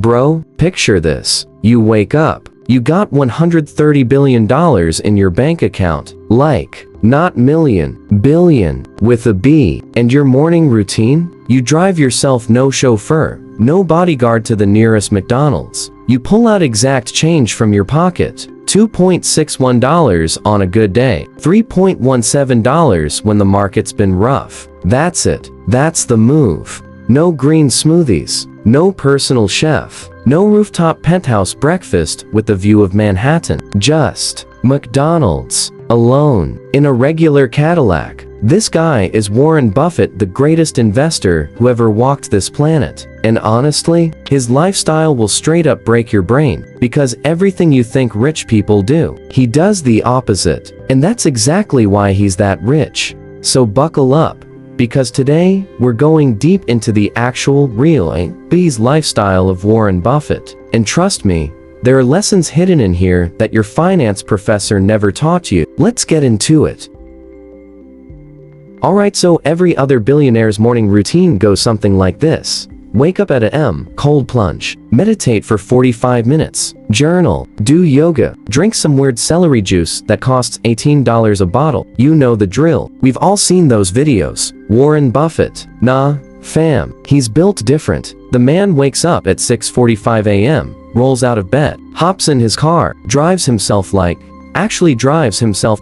Bro, picture this. You wake up. You got $130 billion in your bank account. Like, not million, billion, with a B. And your morning routine? You drive yourself, no chauffeur, no bodyguard, to the nearest McDonald's. You pull out exact change from your pocket. $2.61 on a good day. $3.17 when the market's been rough. That's it. That's the move. No green smoothies. No personal chef. No rooftop penthouse breakfast with the view of Manhattan. Just McDonald's. Alone. In a regular Cadillac. This guy is Warren Buffett, the greatest investor who ever walked this planet. And honestly, his lifestyle will straight up break your brain, because everything you think rich people do, he does the opposite. And that's exactly why he's that rich. So buckle up, because today, we're going deep into the actual, real, bees lifestyle of Warren Buffett. And trust me, there are lessons hidden in here that your finance professor never taught you. Let's get into it. Alright, so every other billionaire's morning routine goes something like this. Wake up at a.m., cold plunge, meditate for 45 minutes, journal, do yoga, drink some weird celery juice that costs $18 a bottle. You know the drill. We've all seen those videos. Warren Buffett. Nah, fam, he's built different. The man wakes up at 6:45 a.m., rolls out of bed, hops in his car, drives himself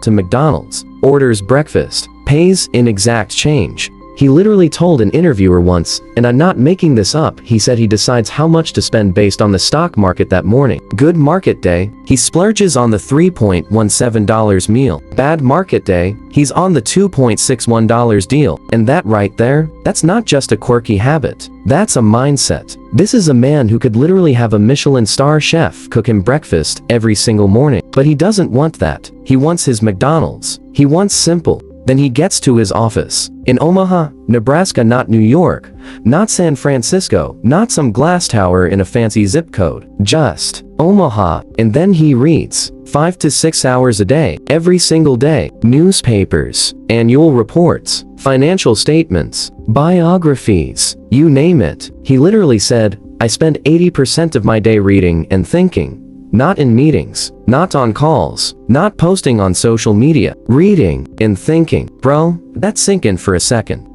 to McDonald's, orders breakfast, pays in exact change. He literally told an interviewer once, and I'm not making this up, he said he decides how much to spend based on the stock market that morning. Good market day, he splurges on the $3.17 meal. Bad market day, he's on the $2.61 deal. And that right there, that's not just a quirky habit. That's a mindset. This is a man who could literally have a Michelin star chef cook him breakfast every single morning. But he doesn't want that. He wants his McDonald's. He wants simple. Then he gets to his office. In Omaha, Nebraska, not New York, not San Francisco, not some glass tower in a fancy zip code. Just Omaha. And then he reads 5 to 6 hours a day, every single day. Newspapers, annual reports, financial statements, biographies, you name it. He literally said, I spend 80% of my day reading and thinking. Not in meetings, not on calls, not posting on social media, reading and thinking. Bro, that's sink in for a second.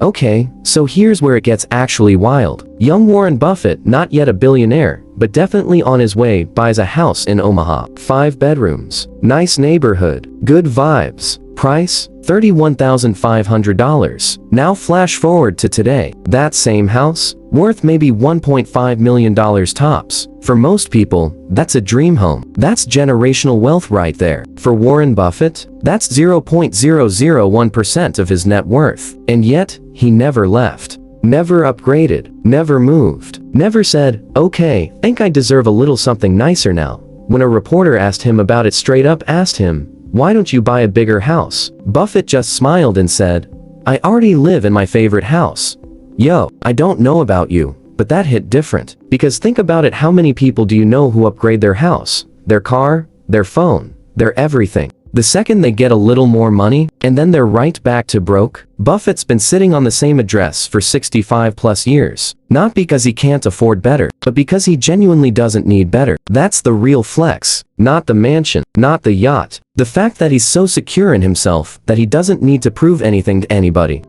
Okay, so here's where it gets actually wild. Young Warren Buffett, not yet a billionaire, but definitely on his way, buys a house in Omaha. 5 bedrooms, nice neighborhood, good vibes. Price, $31,500. Now flash forward to today. That same house, worth maybe $1.5 million tops. For most people, that's a dream home. That's generational wealth right there. For Warren Buffett, that's 0.001% of his net worth. And yet, he never left. Never upgraded. Never moved. Never said, okay, think I deserve a little something nicer now. When a reporter asked him about it, straight up asked him, why don't you buy a bigger house? Buffett just smiled and said, I already live in my favorite house. Yo, I don't know about you, but that hit different. Because think about it, how many people do you know who upgrade their house, their car, their phone, their everything? The second they get a little more money, and then they're right back to broke. Buffett's been sitting on the same address for 65 plus years. Not because he can't afford better, but because he genuinely doesn't need better. That's the real flex. Not the mansion, not the yacht. The fact that he's so secure in himself that he doesn't need to prove anything to anybody.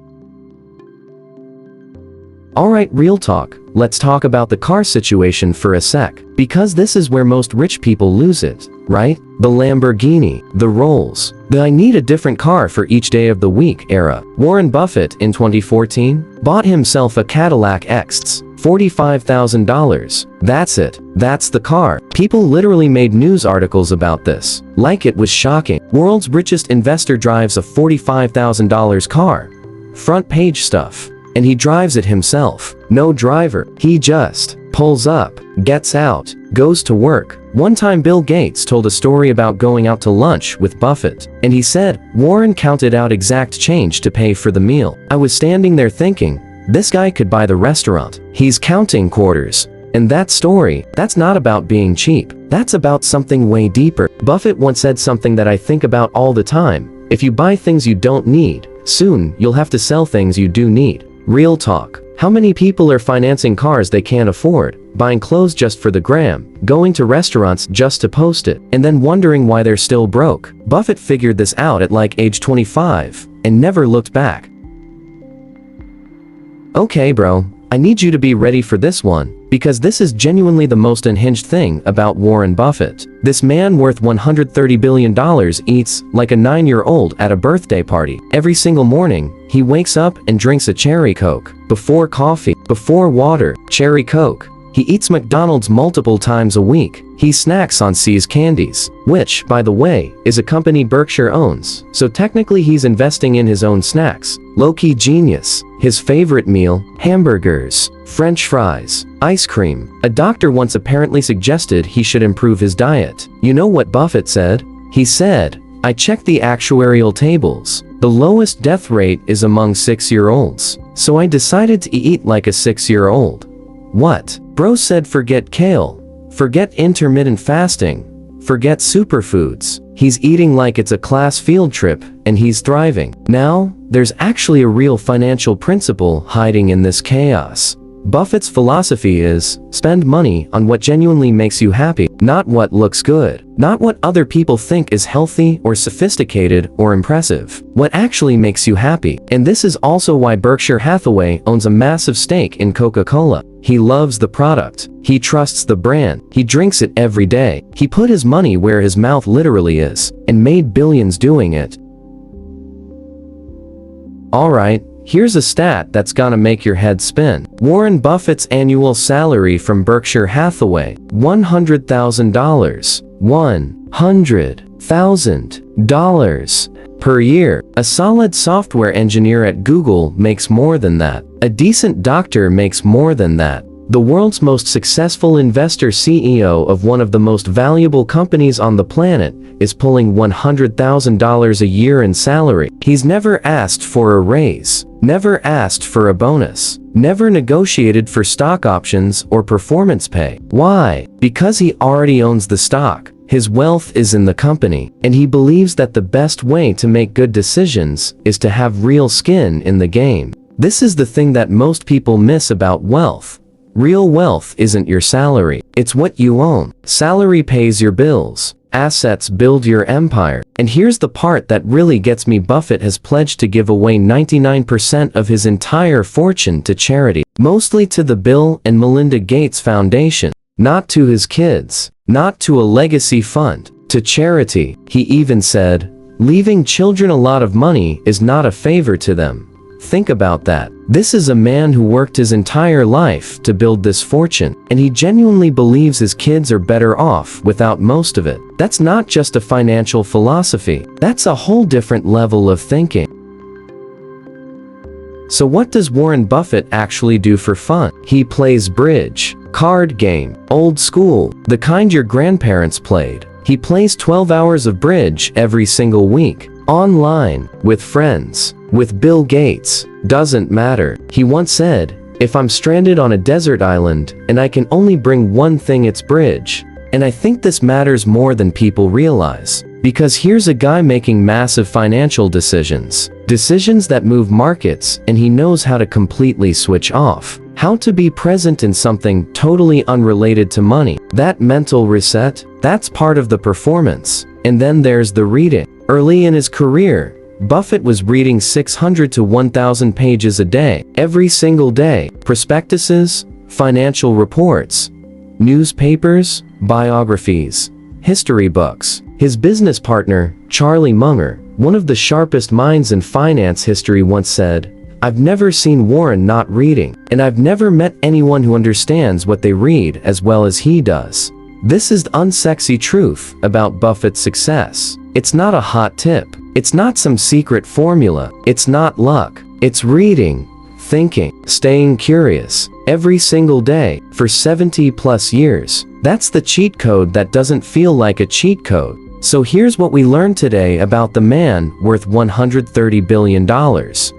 Alright, real talk. Let's talk about the car situation for a sec. Because this is where most rich people lose it, right? The Lamborghini, the Rolls, the I need a different car for each day of the week era. Warren Buffett in 2014 bought himself a Cadillac X, $45,000. That's it. That's the car. People literally made news articles about this. Like it was shocking. World's richest investor drives a $45,000 car. Front page stuff. And he drives it himself. No driver. He just pulls up, gets out, goes to work. One time Bill Gates told a story about going out to lunch with Buffett, and he said, Warren counted out exact change to pay for the meal. I was standing there thinking, this guy could buy the restaurant. He's counting quarters. And that story, that's not about being cheap. That's about something way deeper. Buffett once said something that I think about all the time. If you buy things you don't need, soon you'll have to sell things you do need. Real talk. How many people are financing cars they can't afford, buying clothes just for the gram, going to restaurants just to post it, and then wondering why they're still broke? Buffett figured this out at like age 25 and never looked back. Okay, bro, I need you to be ready for this one, because this is genuinely the most unhinged thing about Warren Buffett. This man worth $130 billion eats like a 9-year-old at a birthday party. Every single morning, he wakes up and drinks a cherry Coke. Before coffee, before water, cherry Coke. He eats McDonald's multiple times a week. He snacks on See's candies, which, by the way, is a company Berkshire owns, so technically he's investing in his own snacks. Low-key genius. His favorite meal, hamburgers, French fries, ice cream. A doctor once apparently suggested he should improve his diet. You know what Buffett said? He said, "I checked the actuarial tables. The lowest death rate is among 6-year-olds. So I decided to eat like a 6-year-old. What? Bro said forget kale. Forget intermittent fasting. Forget superfoods. He's eating like it's a class field trip, and he's thriving. Now, there's actually a real financial principle hiding in this chaos. Buffett's philosophy is, spend money on what genuinely makes you happy, not what looks good, not what other people think is healthy or sophisticated or impressive. What actually makes you happy. And this is also why Berkshire Hathaway owns a massive stake in Coca-Cola. He loves the product. He trusts the brand. He drinks it every day. He put his money where his mouth literally is, and made billions doing it. Alright. Here's a stat that's gonna make your head spin. Warren Buffett's annual salary from Berkshire Hathaway, $100,000. $100,000 per year. A solid software engineer at Google makes more than that. A decent doctor makes more than that. The world's most successful investor CEO of one of the most valuable companies on the planet is pulling $100,000 a year in salary. He's never asked for a raise, never asked for a bonus, never negotiated for stock options or performance pay. Why? Because he already owns the stock. His wealth is in the company, and he believes that the best way to make good decisions is to have real skin in the game. This is the thing that most people miss about wealth. Real wealth isn't your salary, it's what you own. Salary pays your bills. Assets build your empire. And here's the part that really gets me. Buffett has pledged to give away 99% of his entire fortune to charity, mostly to the Bill and Melinda Gates Foundation, not to his kids, not to a legacy fund, to charity. He even said, leaving children a lot of money is not a favor to them. Think about that. This is a man who worked his entire life to build this fortune, and he genuinely believes his kids are better off without most of it. That's not just a financial philosophy. That's a whole different level of thinking. So what does Warren Buffett actually do for fun? He plays bridge, card game, old school, the kind your grandparents played. He plays 12 hours of bridge every single week, online, with friends, with Bill Gates. Doesn't matter. He once said, if I'm stranded on a desert island and I can only bring one thing, it's bridge. And I think this matters more than people realize. Because here's a guy making massive financial decisions. Decisions that move markets, and he knows how to completely switch off. How to be present in something totally unrelated to money. That mental reset, that's part of the performance. And then there's the reading. Early in his career, Buffett was reading 600 to 1,000 pages a day, every single day. Prospectuses, financial reports, newspapers, biographies, history books. His business partner, Charlie Munger, one of the sharpest minds in finance history, once said, I've never seen Warren not reading, and I've never met anyone who understands what they read as well as he does. This is the unsexy truth about Buffett's success. It's not a hot tip. It's not some secret formula. It's not luck. It's reading, thinking, staying curious, every single day, for 70+ years. That's the cheat code that doesn't feel like a cheat code. So here's what we learned today about the man worth $130 billion.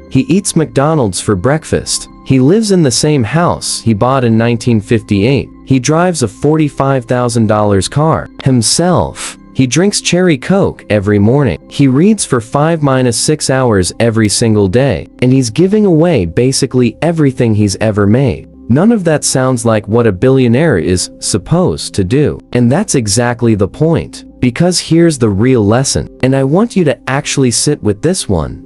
He eats McDonald's for breakfast. He lives in the same house he bought in 1958. He drives a $45,000 car himself. He drinks cherry Coke every morning. He reads for 5-6 hours every single day. And he's giving away basically everything he's ever made. None of that sounds like what a billionaire is supposed to do. And that's exactly the point. Because here's the real lesson. And I want you to actually sit with this one.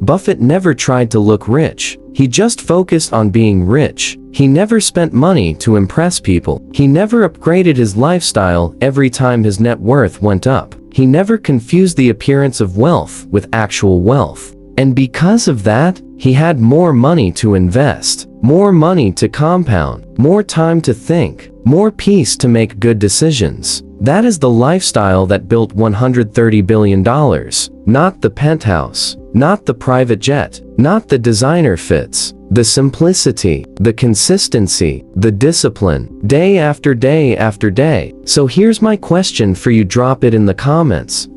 Buffett never tried to look rich. He just focused on being rich. He never spent money to impress people. He never upgraded his lifestyle every time his net worth went up. He never confused the appearance of wealth with actual wealth. And because of that, he had more money to invest, more money to compound, more time to think, more peace to make good decisions. That is the lifestyle that built $130 billion. Not the penthouse, not the private jet, not the designer fits. The simplicity, the consistency, the discipline, day after day after day. So here's my question for you, drop it in the comments.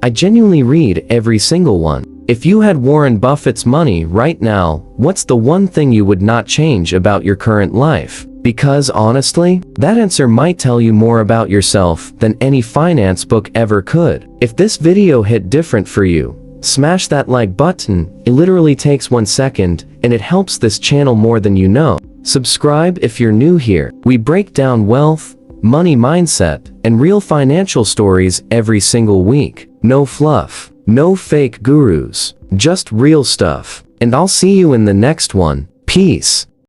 I genuinely read every single one. If you had Warren Buffett's money right now, what's the one thing you would not change about your current life? Because honestly, that answer might tell you more about yourself than any finance book ever could. If this video hit different for you, smash that like button. It literally takes 1 second, and it helps this channel more than you know. Subscribe if you're new here. We break down wealth, money mindset, and real financial stories every single week. No fluff, no fake gurus, just real stuff. And I'll see you in the next one. Peace.